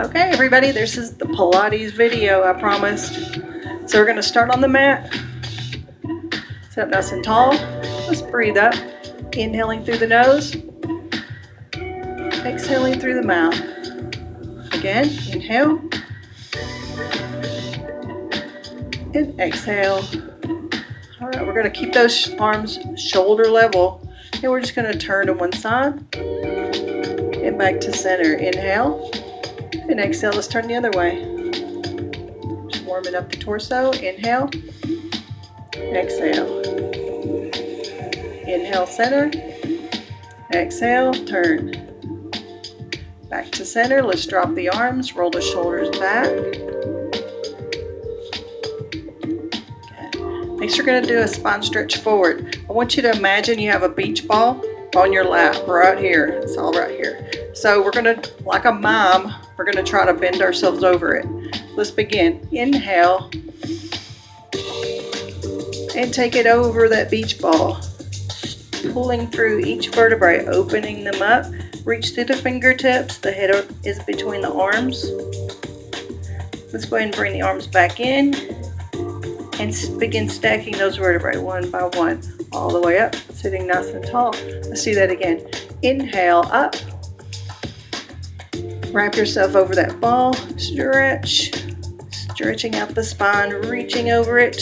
Okay, everybody, this is the Pilates video I promised. So we're going to start on the mat. Sit up nice and tall. Let's breathe up. Inhaling through the nose. Exhaling through the mouth. Again, inhale. And exhale. All right, we're going to keep those arms shoulder level. And we're just going to turn to one side. And back to center. Inhale. And exhale, let's turn the other way. Just warming up the torso. Inhale. Exhale. Inhale, center. Exhale, turn. Back to center. Let's drop the arms. Roll the shoulders back. Okay. Next, we're going to do a spine stretch forward. I want you to imagine you have a beach ball on your lap right here. It's all right here. So we're going to, like a mime, we're going to try to bend ourselves over it. Let's begin. Inhale. And take it over that beach ball. Pulling through each vertebrae, opening them up. Reach through the fingertips. The head is between the arms. Let's go ahead and bring the arms back in. And begin stacking those vertebrae one by one. All the way up. Sitting nice and tall. Let's do that again. Inhale, up. Wrap yourself over that ball, stretch, stretching out the spine, reaching over it.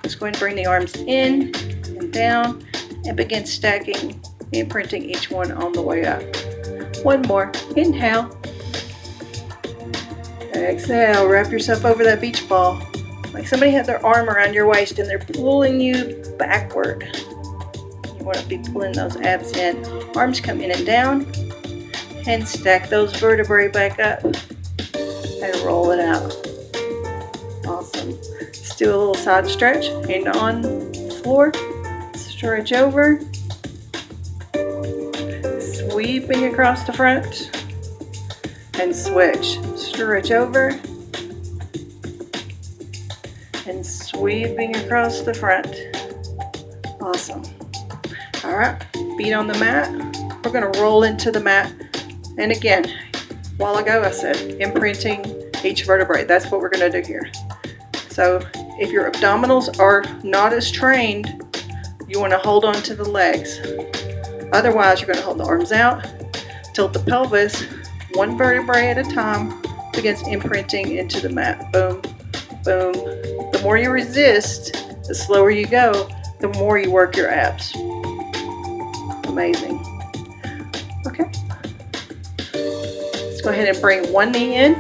Let's go ahead and bring the arms in and down and begin stacking, imprinting each one on the way up. One more, inhale. Exhale, wrap yourself over that beach ball. Like somebody had their arm around your waist and they're pulling you backward. You want to be pulling those abs in. Arms come in and down. And stack those vertebrae back up and roll it out. Awesome. Let's do a little side stretch. Hand on the floor. Stretch over. Sweeping across the front. And switch. Stretch over. And sweeping across the front. Awesome. All right. Feet on the mat. We're going to roll into the mat. And again, a while ago I said imprinting each vertebrae. That's what we're going to do here. So if your abdominals are not as trained, you want to hold on to the legs. Otherwise, you're going to hold the arms out, tilt the pelvis, one vertebrae at a time, begins imprinting into the mat. Boom, boom. The more you resist, the slower you go, the more you work your abs. Amazing. Okay. Go ahead and bring one knee in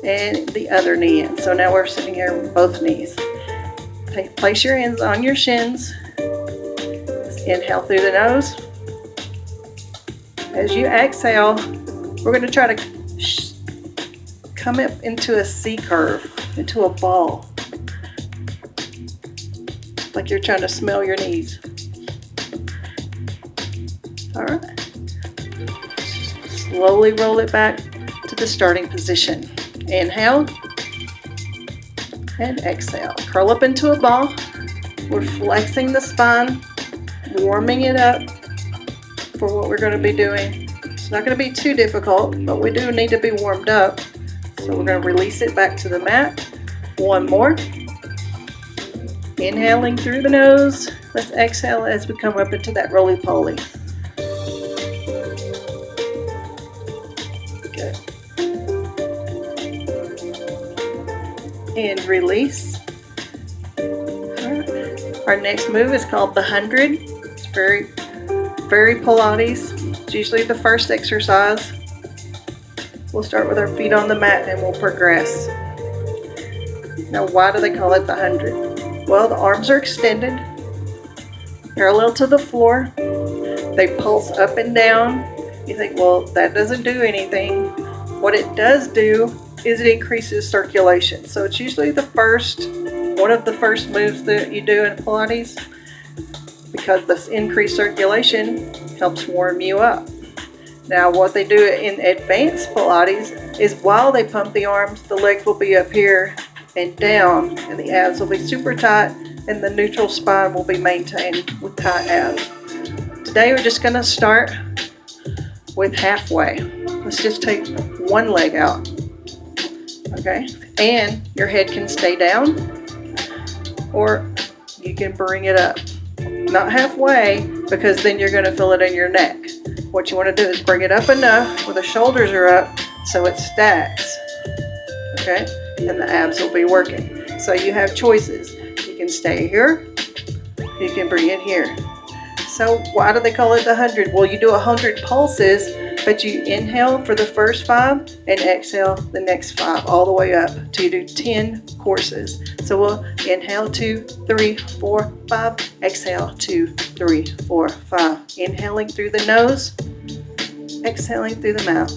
and the other knee in. So now we're sitting here with both knees. Place your hands on your shins. Inhale through the nose. As you exhale, we're going to try to come up into a C curve, into a ball. Like you're trying to smell your knees. All right. Slowly roll it back to the starting position. Inhale and exhale. Curl up into a ball. We're flexing the spine, warming it up for what we're going to be doing. It's not going to be too difficult, but we do need to be warmed up. So we're going to release it back to the mat. One more. Inhaling through the nose. Let's exhale as we come up into that roly-poly. And release. Our next move is called the 100. It's very Pilates. It's usually the first exercise. We'll start with our feet on the mat and we'll progress. Now, why do they call it the 100? Well, the arms are extended, parallel to the floor. They pulse up and down. You think, well, that doesn't do anything. What it does do is it increases circulation. So it's usually one of the first moves that you do in Pilates, because this increased circulation helps warm you up. Now what they do in advanced Pilates is while they pump the arms, the legs will be up here and down, and the abs will be super tight, and the neutral spine will be maintained with tight abs. Today we're just going to start with halfway. Let's just take one leg out. Okay, and your head can stay down, or you can bring it up. Not halfway, because then you're going to feel it in your neck. What you want to do is bring it up enough where the shoulders are up so it stacks. Okay, and the abs will be working. So you have choices. You can stay here, you can bring it here. So why do they call it the 100? Well, you do 100 pulses, but you inhale for the first 5 and exhale the next 5 all the way up till you do 10 courses. So we'll inhale 2, 3, 4, 5, exhale 2, 3, 4, 5. Inhaling through the nose, exhaling through the mouth.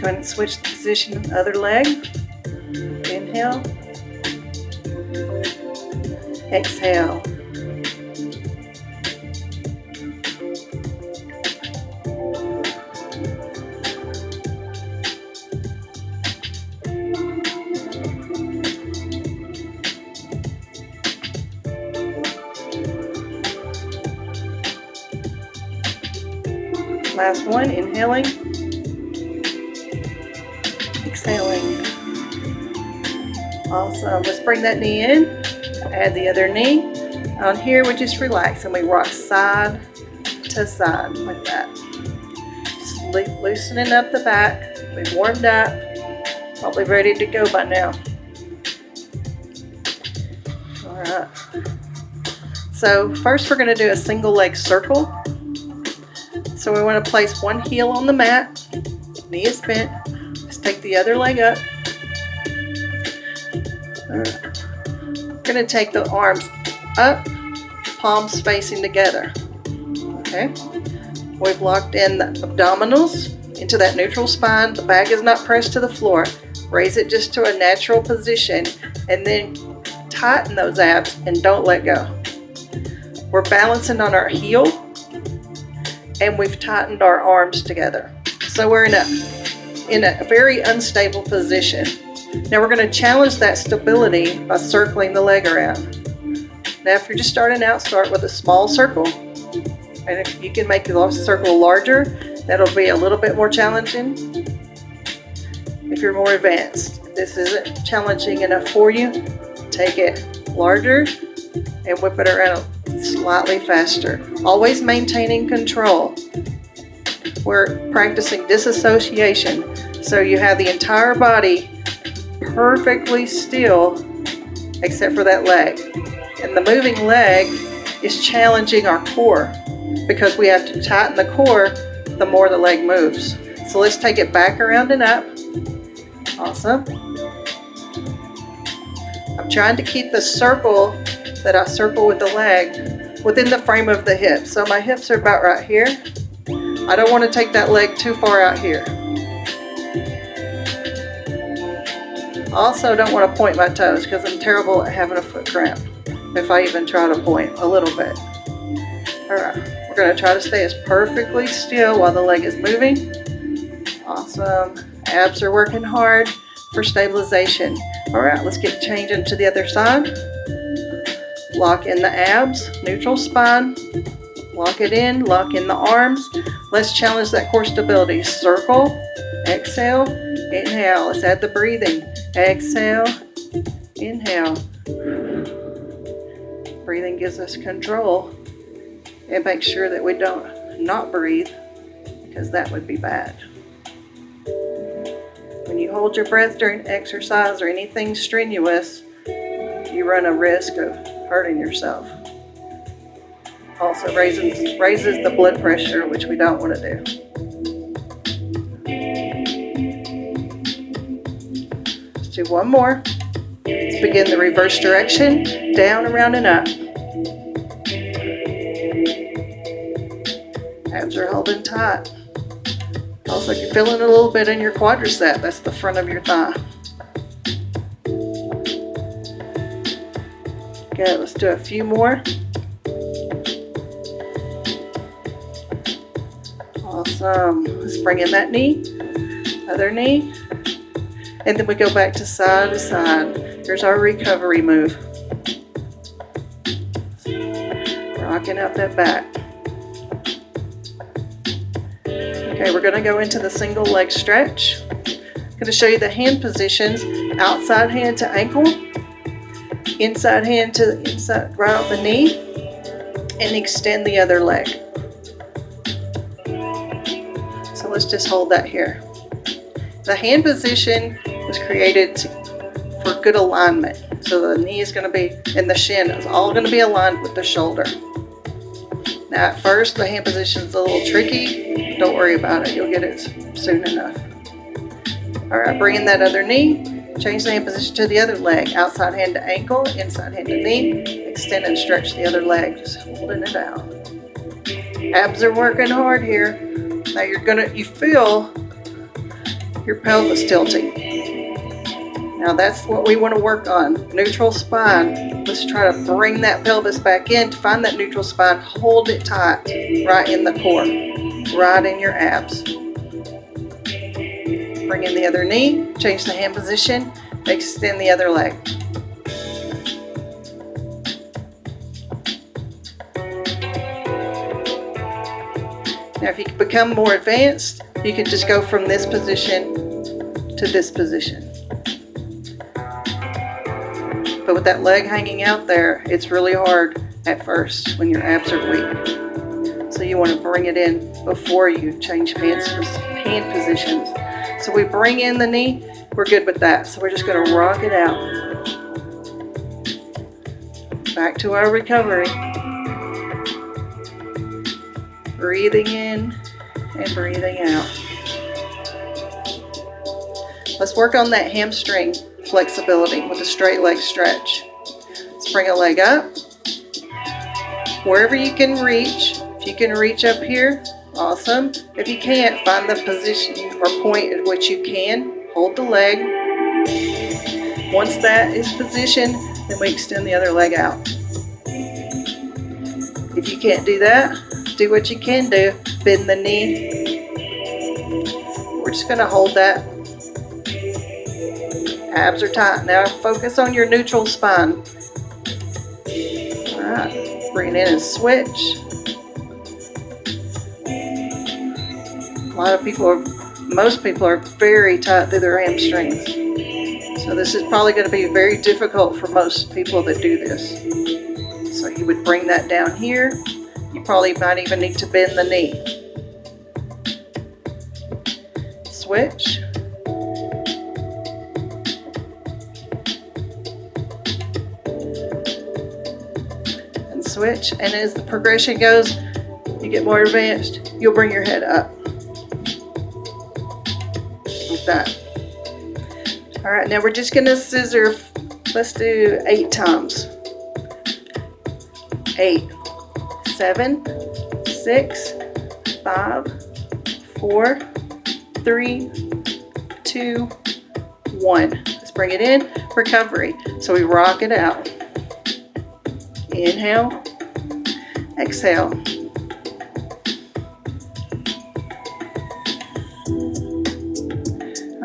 Go ahead and switch the position of the other leg. Inhale. Exhale. Last one, inhaling. Exhaling. Awesome. Let's bring that knee in. Add the other knee. On here, we just relax and we rock side to side like that. Just loosening up the back. We've warmed up. Probably ready to go by now. All right. So first we're going to do a single leg circle. So we want to place one heel on the mat. Knee is bent. Take the other leg up. We're going to take the arms up, palms facing together. Okay. We've locked in the abdominals into that neutral spine. The back is not pressed to the floor. Raise it just to a natural position and then tighten those abs and don't let go. We're balancing on our heel and we've tightened our arms together. So we're in a very unstable position. Now we're going to challenge that stability by circling the leg around. Now if you're just starting out, start with a small circle. And if you can make the circle larger, that'll be a little bit more challenging. If you're more advanced, if this isn't challenging enough for you, take it larger and whip it around slightly faster. Always maintaining control. We're practicing disassociation, so you have the entire body perfectly still except for that leg. And the moving leg is challenging our core because we have to tighten the core the more the leg moves. So let's take it back around and up. Awesome. I'm trying to keep the circle that I circle with the leg within the frame of the hips. So my hips are about right here. I don't want to take that leg too far out here. I also don't want to point my toes because I'm terrible at having a foot cramp if I even try to point a little bit. Alright, we're going to try to stay as perfectly still while the leg is moving. Awesome. Abs are working hard for stabilization. Alright, let's get changing to the other side. Lock in the abs, neutral spine. Lock it in, lock in the arms. Let's challenge that core stability. Circle, exhale, inhale. Let's add the breathing. Exhale, inhale. Breathing gives us control. And make sure that we don't not breathe, because that would be bad. When you hold your breath during exercise or anything strenuous, you run a risk of hurting yourself. Also raises the blood pressure, which we don't want to do. Let's do one more. Let's begin the reverse direction, down, around, and up. Abs are holding tight. Also, you're feeling a little bit in your quadricep. That's the front of your thigh. Okay, let's do a few more. Awesome. Let's bring in that knee, other knee. And then we go back to side. There's our recovery move. Rocking out that back. Okay, we're going to go into the single leg stretch. I'm going to show you the hand positions. Outside hand to ankle, inside hand to the inside, right on the knee, and extend the other leg. So let's just hold that here. The hand position was created for good alignment. So the knee is going to be, and the shin is all going to be aligned with the shoulder. Now at first the hand position is a little tricky. Don't worry about it. You'll get it soon enough. All right, bring in that other knee. Change the hand position to the other leg. Outside hand to ankle, inside hand to knee. Extend and stretch the other leg. Just holding it out. Abs are working hard here. Now you feel your pelvis tilting. Now that's what we want to work on. Neutral spine. Let's try to bring that pelvis back in. To find that neutral spine, hold it tight right in the core, right in your abs. Bring in the other knee, change the hand position, extend the other leg. Now if you become more advanced, you can just go from this position to this position. But with that leg hanging out there, it's really hard at first when your abs are weak. So you want to bring it in before you change hand positions. So we bring in the knee, we're good with that. So we're just going to rock it out. Back to our recovery. Breathing in and breathing out. Let's work on that hamstring flexibility with a straight leg stretch. Let's bring a leg up. Wherever you can reach. If you can reach up here, awesome. If you can't, find the position or point at which you can. Hold the leg. Once that is positioned, then we extend the other leg out. If you can't do that, do what you can do. Bend the knee. We're just going to hold that. Abs are tight. Now focus on your neutral spine. All right, bring it in and switch. Most people are very tight through their hamstrings. So this is probably going to be very difficult for most people that do this. So you would bring that down here. You probably might even need to bend the knee. Switch. And switch. And as the progression goes, you get more advanced, you'll bring your head up. Like that. All right, now we're just going to scissor. Let's do 8 times. 8, 7, 6, 5, 4, 3, 2, 1. Let's bring it in. Recovery. So we rock it out. Inhale. Exhale.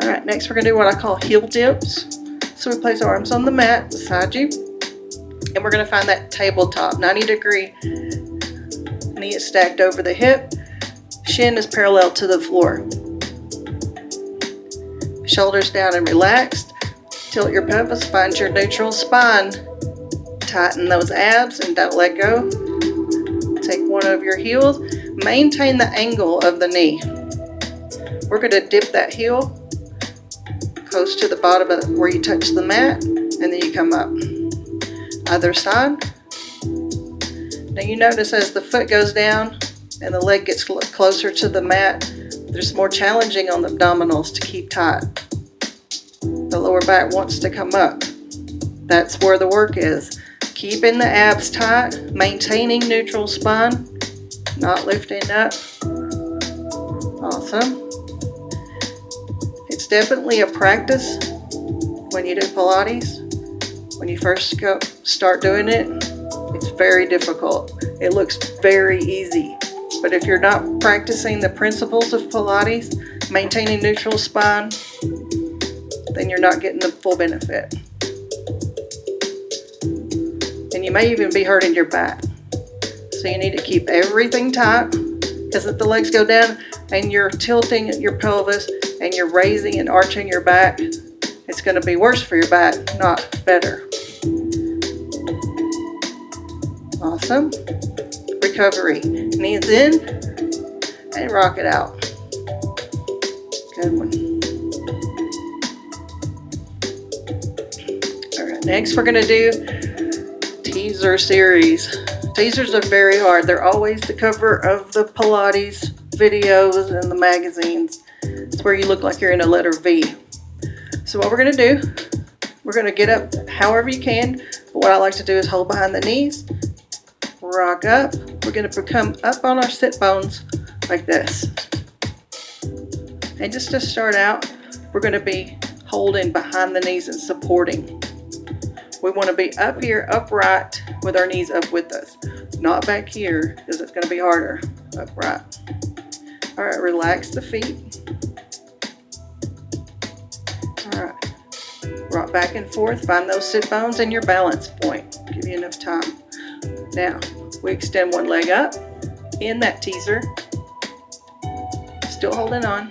All right, next we're going to do what I call heel dips. So we place our arms on the mat beside you. And we're going to find that tabletop, 90-degree. Knee is stacked over the hip. Shin is parallel to the floor. Shoulders down and relaxed. Tilt your pelvis, find your neutral spine. Tighten those abs and don't let go. Take one of your heels. Maintain the angle of the knee. We're going to dip that heel close to the bottom of where you touch the mat, and then you come up. Other side. Now you notice as the foot goes down and the leg gets closer to the mat, there's more challenging on the abdominals to keep tight. The lower back wants to come up. That's where the work is. Keeping the abs tight, maintaining neutral spine, not lifting up. Awesome. It's definitely a practice when you do Pilates. When you first start doing it, it's very difficult. It looks very easy. But if you're not practicing the principles of Pilates, maintaining neutral spine, then you're not getting the full benefit. And you may even be hurting your back. So you need to keep everything tight, because if the legs go down and you're tilting your pelvis and you're raising and arching your back, it's going to be worse for your back, not better. Awesome. Recovery. Knees in and rock it out. Good one. All right, next we're going to do teaser series. Teasers are very hard. They're always the cover of the Pilates videos and the magazines. It's where you look like you're in a letter V. So what we're going to do, we're going to get up however you can. But what I like to do is hold behind the knees, rock up. We're going to come up on our sit bones like this. And just to start out, we're going to be holding behind the knees and supporting. We want to be up here, upright, with our knees up with us. Not back here, because it's going to be harder. Upright. All right, relax the feet. All right. Rock back and forth. Find those sit bones and your balance point. Give you enough time. Now, we extend one leg up in that teaser. Still holding on.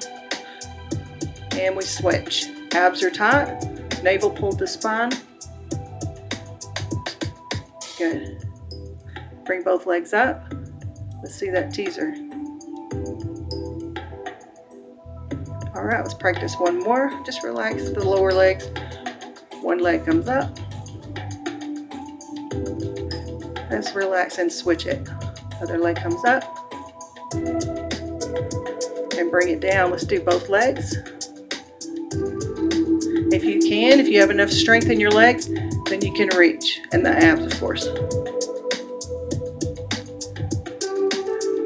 And we switch. Abs are tight. Navel pulled to spine. Good. Bring both legs up. Let's see that teaser. All right, let's practice one more. Just relax the lower legs. One leg comes up. Let's relax and switch it. Other leg comes up. And bring it down. Let's do both legs. If you can, if you have enough strength in your legs, then you can reach. And the abs, of course.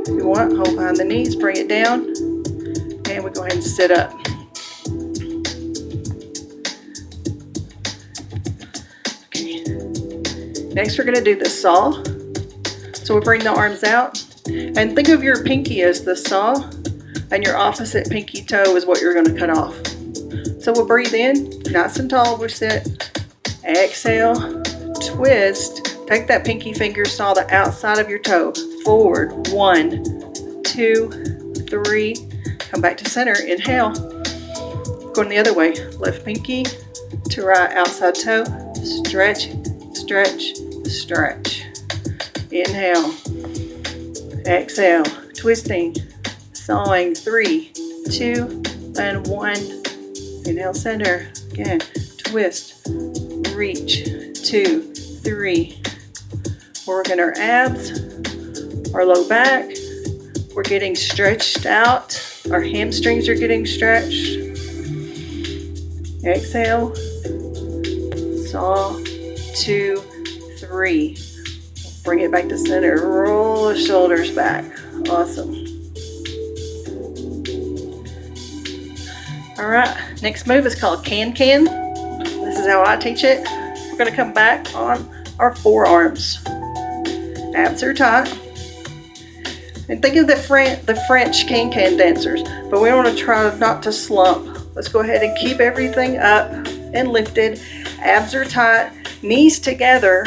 If you want, hold behind the knees, bring it down. And we go ahead and sit up. Okay. Next, we're going to do the saw. So we bring the arms out. And think of your pinky as the saw. And your opposite pinky toe is what you're going to cut off. So we'll breathe in, nice and tall, we sit. Exhale, twist. Take that pinky finger, saw the outside of your toe. Forward, 1, 2, 3. Come back to center, inhale. Going the other way, left pinky to right, outside toe. Stretch, stretch, stretch. Inhale. Exhale, twisting, sawing, 3, 2, and 1. Inhale, center. Again, twist, reach, 2, 3. We're working our abs, our low back. We're getting stretched out. Our hamstrings are getting stretched. Exhale. Saw, 2, 3. Bring it back to center. Roll the shoulders back. Awesome. All right, next move is called can-can. This is how I teach it. We're going to come back on our forearms. Abs are tight. And think of the French can-can dancers, but we want to try not to slump. Let's go ahead and keep everything up and lifted. Abs are tight, knees together.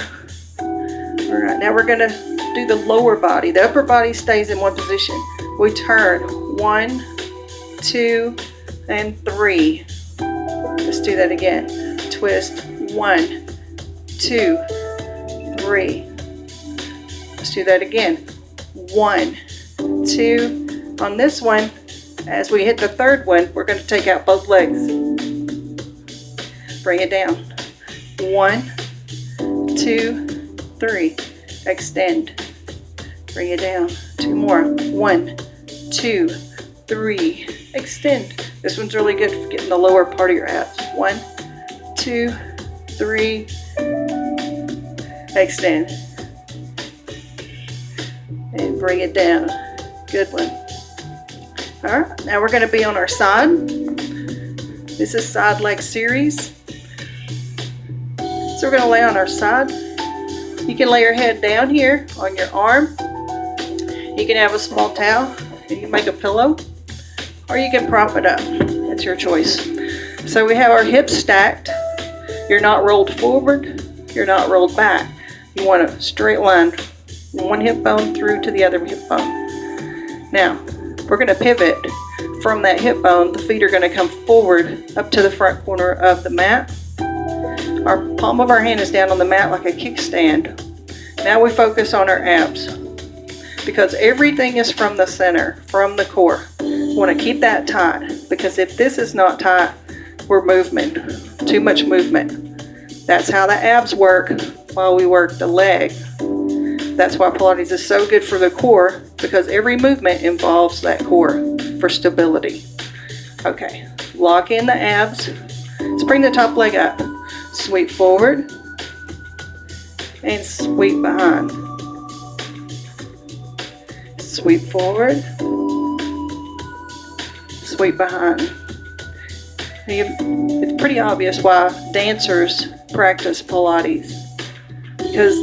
All right, now we're going to do the lower body. The upper body stays in one position. We turn, 1, 2, and 3. Let's do that again. Twist, 1, 2, 3. Let's do that again. 1, 2. On this one, as we hit the third one, we're going to take out both legs. Bring it down. 1, 2, 3. Extend. Bring it down. 2 more. 1, 2, 3. Extend. This one's really good for getting the lower part of your abs. 1, 2, 3. Extend. And bring it down. Good one. All right, now we're going to be on our side. This is side leg series. So we're going to lay on our side. You can lay your head down here on your arm. You can have a small towel. You can make a pillow. Or you can prop it up. It's your choice. So we have our hips stacked. You're not rolled forward, you're not rolled back. You want a straight line, one hip bone through to the other hip bone. Now, we're going to pivot from that hip bone. The feet are going to come forward up to the front corner of the mat. Our palm of our hand is down on the mat like a kickstand. Now we focus on our abs, because everything is from the center, from the core. We want to keep that tight, because if this is not tight, we're movement, too much movement. That's how the abs work while we work the leg. That's why Pilates is so good for the core, because every movement involves that core for stability. Okay, lock in the abs. Let's bring the top leg up. Sweep forward and sweep behind. Sweep forward, sweep behind. It's pretty obvious why dancers practice Pilates, because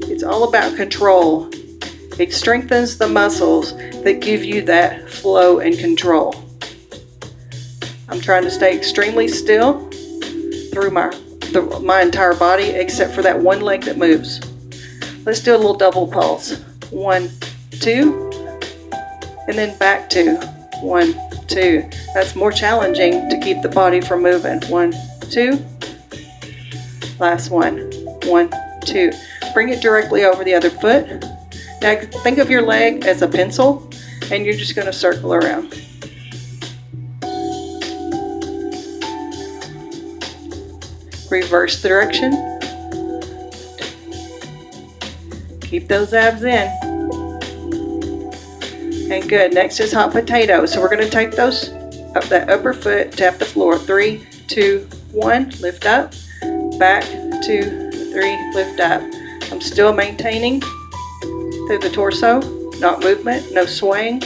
it's all about control. It strengthens the muscles that give you that flow and control. I'm trying to stay extremely still through my entire body, except for that one leg that moves. Let's do a little double pulse. 1, 2, and then back 2. 1, 2. That's more challenging to keep the body from moving. 1, 2. Last one. 1, 2. Bring it directly over the other foot. Now think of your leg as a pencil, and you're just going to circle around. Reverse the direction. Keep those abs in. And good. Next is hot potato. So we're going to take those up that upper foot, tap the floor. 3, 2, 1. Lift up. Back. 2, 3. Lift up. I'm still maintaining through the torso. Not movement. No swaying.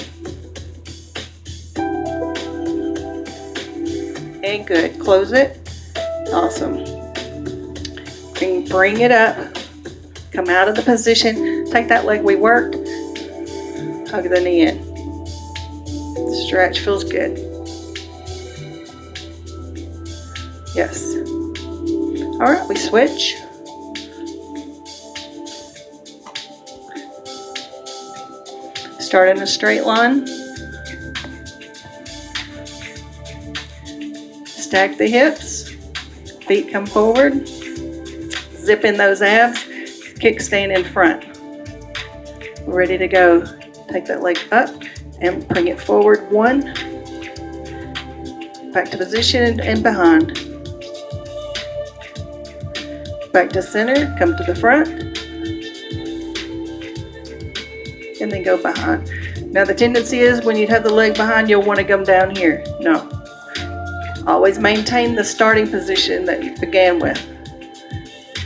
And good. Close it. Awesome. Bring it up. Come out of the position. Take that leg we worked. Hug the knee in. Stretch feels good. Yes. All right, we switch. Start in a straight line. Stack the hips. Feet come forward. Zip in those abs. Kickstand in front. We're ready to go. Take that leg up and bring it forward. 1. Back to position and behind. Back to center. Come to the front. And then go behind. Now the tendency is when you have the leg behind, you'll want to come down here. No. Always maintain the starting position that you began with.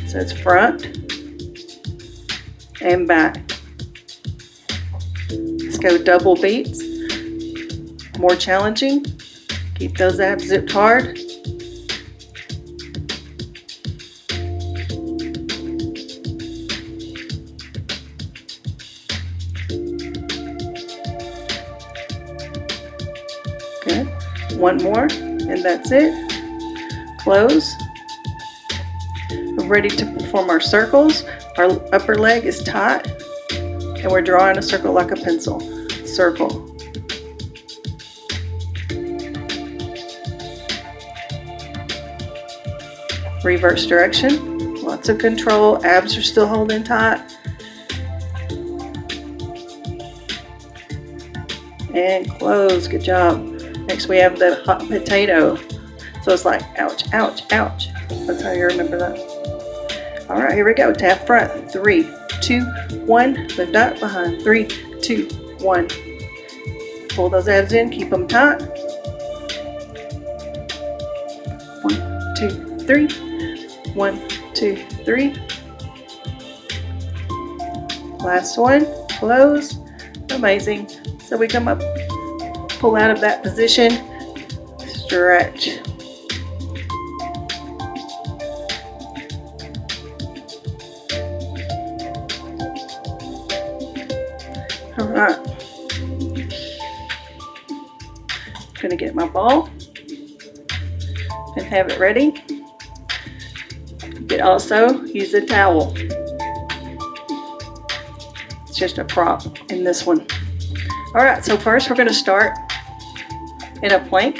So it's front and back. Let's go double beats. More challenging. Keep those abs zipped hard. Good. One more, and that's it. Close. We're ready to perform our circles. Our upper leg is tight, and we're drawing a circle like a pencil. Circle. Reverse direction. Lots of control. Abs are still holding tight. And close. Good job. Next we have the hot potato. So it's like ouch, ouch, ouch. That's how you remember that. All right, here we go. Tap front. 3, 2, 1. Lift up behind. 3, 2, 1. Pull those abs in. Keep them tight. 1, 2, 3. 1, 2, 3. Last one. Close. Amazing. So we come up, pull out of that position, stretch. All right. Gonna get my ball. and have it ready. You could also use a towel. It's just a prop in this one. All right, so first we're going to start in a plank.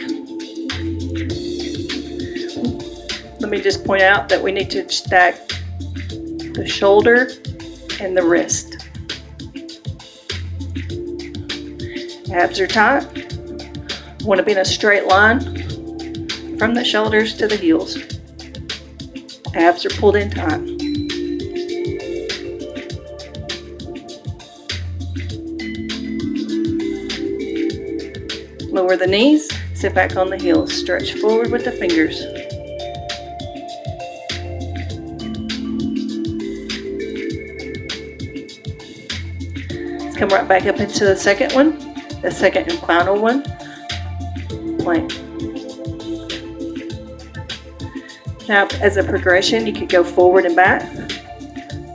Let me just point out that we need to stack the shoulder and the wrist. Abs are tight. You want to be in a straight line from the shoulders to the heels. Abs are pulled in tight. Lower the knees, sit back on the heels, stretch forward with the fingers. Let's come right back up into the second one, the second and final one, plank. Now, as a progression, you could go forward and back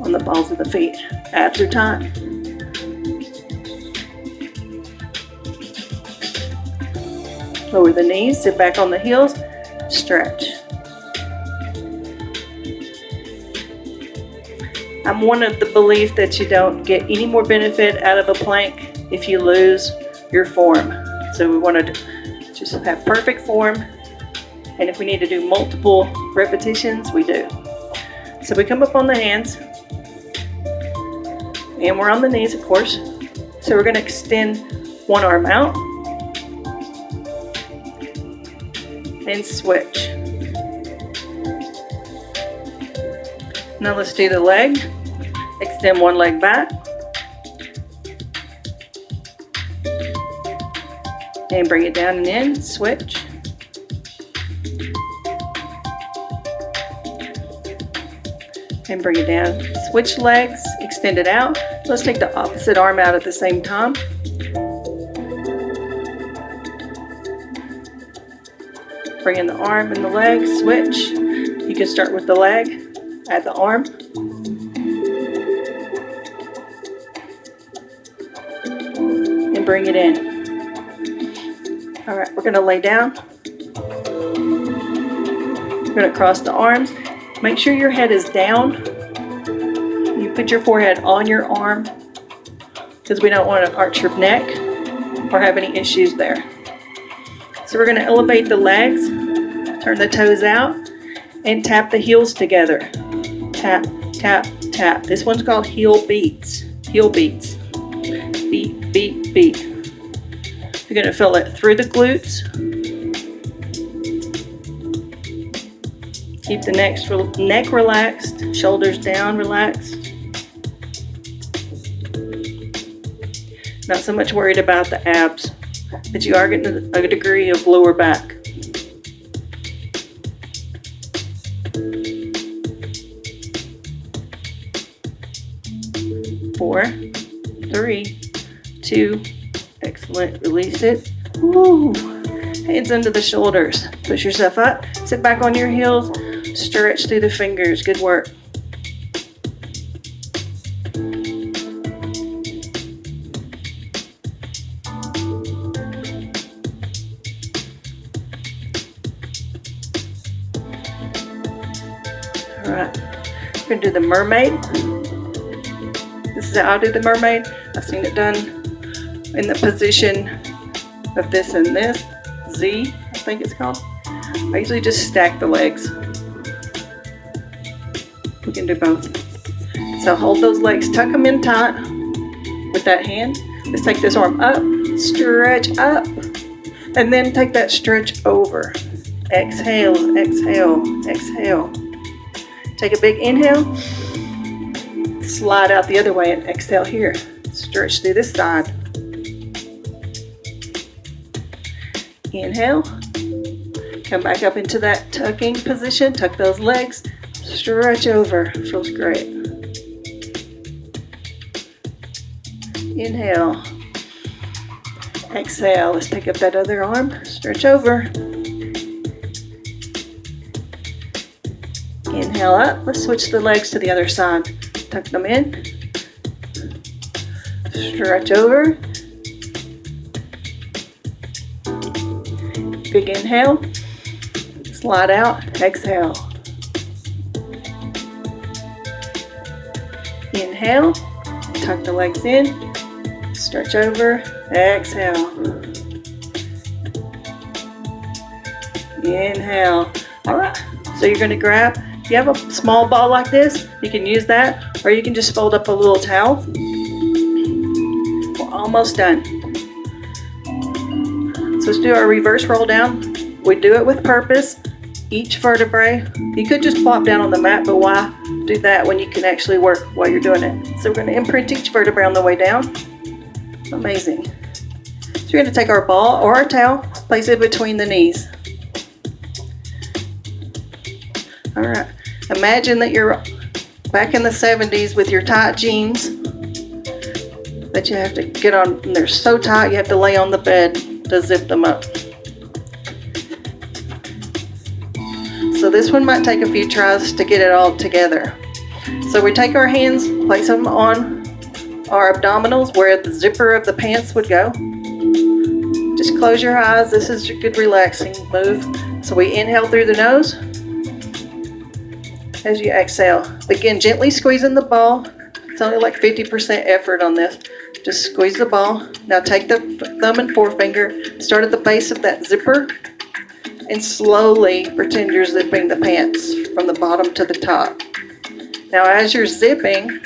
on the balls of the feet. Abs are tight. Lower the knees, sit back on the heels, stretch. I'm one of the belief that you don't get any more benefit out of a plank if you lose your form. So we want to just have perfect form, and if we need to do multiple repetitions, we do. So we come up on the hands, and we're on the knees, of course. So we're going to extend one arm out and switch. Now let's do the leg. Extend one leg back and bring it down and in, switch. And bring it down. Switch legs, extend it out. Let's take the opposite arm out at the same time. Bring in the arm and the leg, switch. You can start with the leg, add the arm. And bring it in. All right, we're gonna lay down. We're gonna cross the arms. Make sure your head is down. You put your forehead on your arm because we don't want to arch your neck or have any issues there. So we're going to elevate the legs, turn the toes out, and tap the heels together. Tap, tap, tap. This one's called heel beats. Heel beats. Beat, beat, beat. You're going to feel it through the glutes. Keep the neck relaxed, shoulders down, relaxed. Not so much worried about the abs, but you are getting a degree of lower back. Four, three, two, excellent. Release it. Woo. Hands under the shoulders. Push yourself up. Sit back on your heels. Stretch through the fingers. Good work. All right. We're going to do the mermaid. This is how I do the mermaid. I've seen it done in the position of this and this. Z, I think it's called. I usually just stack the legs. We can do both. So hold those legs, tuck them in tight with that hand. Let's take this arm up, stretch up, and then take that stretch over. Exhale, exhale, exhale. Take a big inhale, slide out the other way and exhale here. Stretch through this side. Inhale, come back up into that tucking position, tuck those legs, stretch over, feels great. Inhale, exhale, let's pick up that other arm, stretch over. Inhale up, let's switch the legs to the other side, tuck them in, stretch over. Big inhale, Slide out, exhale. Inhale, tuck the legs in, stretch over, exhale. Inhale. All right, so you're going to grab, if you have a small ball like this, you can use that, or you can just fold up a little towel. We're almost done. So let's do our reverse roll down. We do it with purpose. Each vertebrae, you could just plop down on the mat, but why do that when you can actually work while you're doing it? So we're going to imprint each vertebrae on the way down. Amazing. So we're going to take our ball or our towel, place it between the knees. All right. Imagine that you're back in the 70s with your tight jeans that you have to get on, and they're so tight you have to lay on the bed to zip them up. So this one might take a few tries to get it all together. So we take our hands, place them on our abdominals where the zipper of the pants would go. Just close your eyes. This is a good relaxing move. So we inhale through the nose. As you exhale, begin gently squeezing the ball. It's only like 50% effort on this. Just squeeze the ball. Now take the thumb and forefinger, start at the base of that zipper, and slowly pretend you're zipping the pants from the bottom to the top. Now as you're zipping,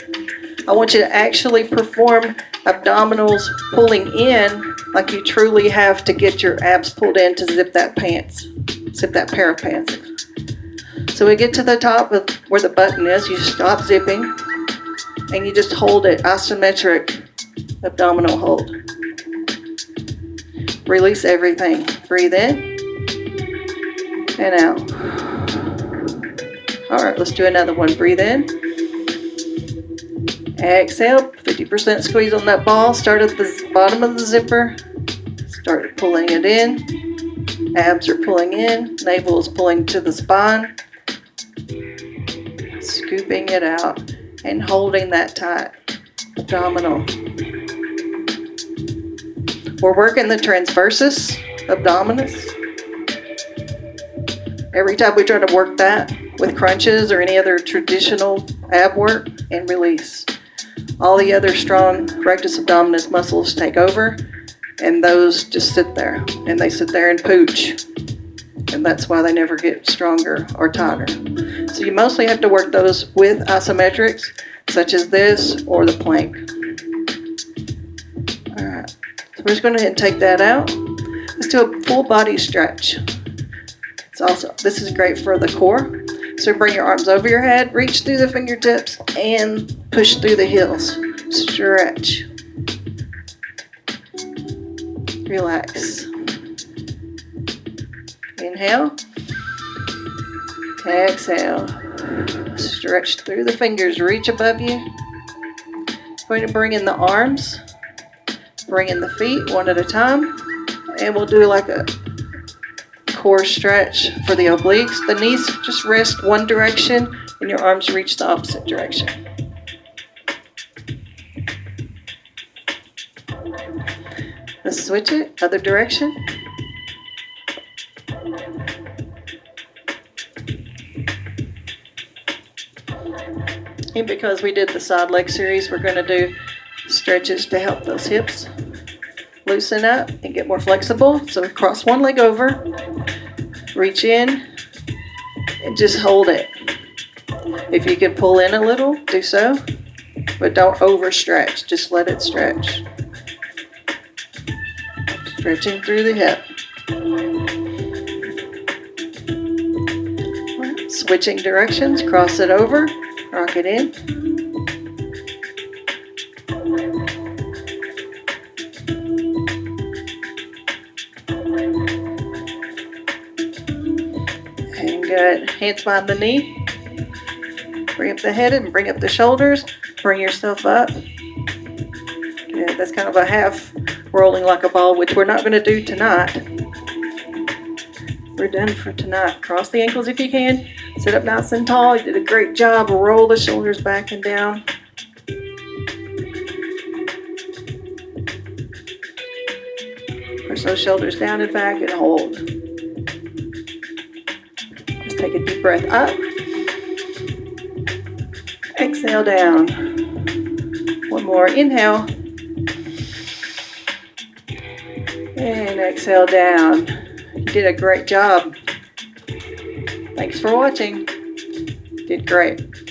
I want you to actually perform abdominals pulling in like you truly have to get your abs pulled in to zip that pants, zip that pair of pants. So we get to the top of where the button is, you stop zipping, and you just hold it, isometric abdominal hold. Release everything. Breathe in and out. All right, let's do another one. Breathe in. Exhale, 50% squeeze on that ball. Start at the bottom of the zipper. Start pulling it in. Abs are pulling in. Navel is pulling to the spine. Scooping it out and holding that tight. Abdominal. We're working the transversus abdominis. Every time we try to work that with crunches or any other traditional ab work, and release. All the other strong rectus abdominis muscles take over, and those just sit there, and they sit there and pooch. And that's why they never get stronger or tighter. So you mostly have to work those with isometrics, such as this or the plank. All right, so we're just going to go ahead and take that out. Let's do a full body stretch. This is great for the core. So bring your arms over your head, reach through the fingertips, and push through the heels. Stretch. Relax. Inhale. Exhale. Stretch through the fingers, reach above you. Going to bring in the arms. Bring in the feet one at a time. And we'll do like a core stretch for the obliques. The knees just rest one direction and your arms reach the opposite direction. Let's switch it, other direction. And because we did the side leg series, we're going to do stretches to help those hips loosen up and get more flexible. So cross one leg over, reach in, and just hold it. If you can pull in a little, do so, but don't overstretch. Just let it stretch. Stretching through the hip. Right. Switching directions, cross it over, rock it in. Good. Hands behind the knee. Bring up the head and bring up the shoulders. Bring yourself up. Good. That's kind of a half rolling like a ball, which we're not going to do tonight. We're done for tonight. Cross the ankles if you can. Sit up nice and tall. You did a great job. Roll the shoulders back and down. Push those shoulders down and back and hold. Take a deep breath up. Exhale down. One more. Inhale. And exhale down. You did a great job. Thanks for watching. You did great.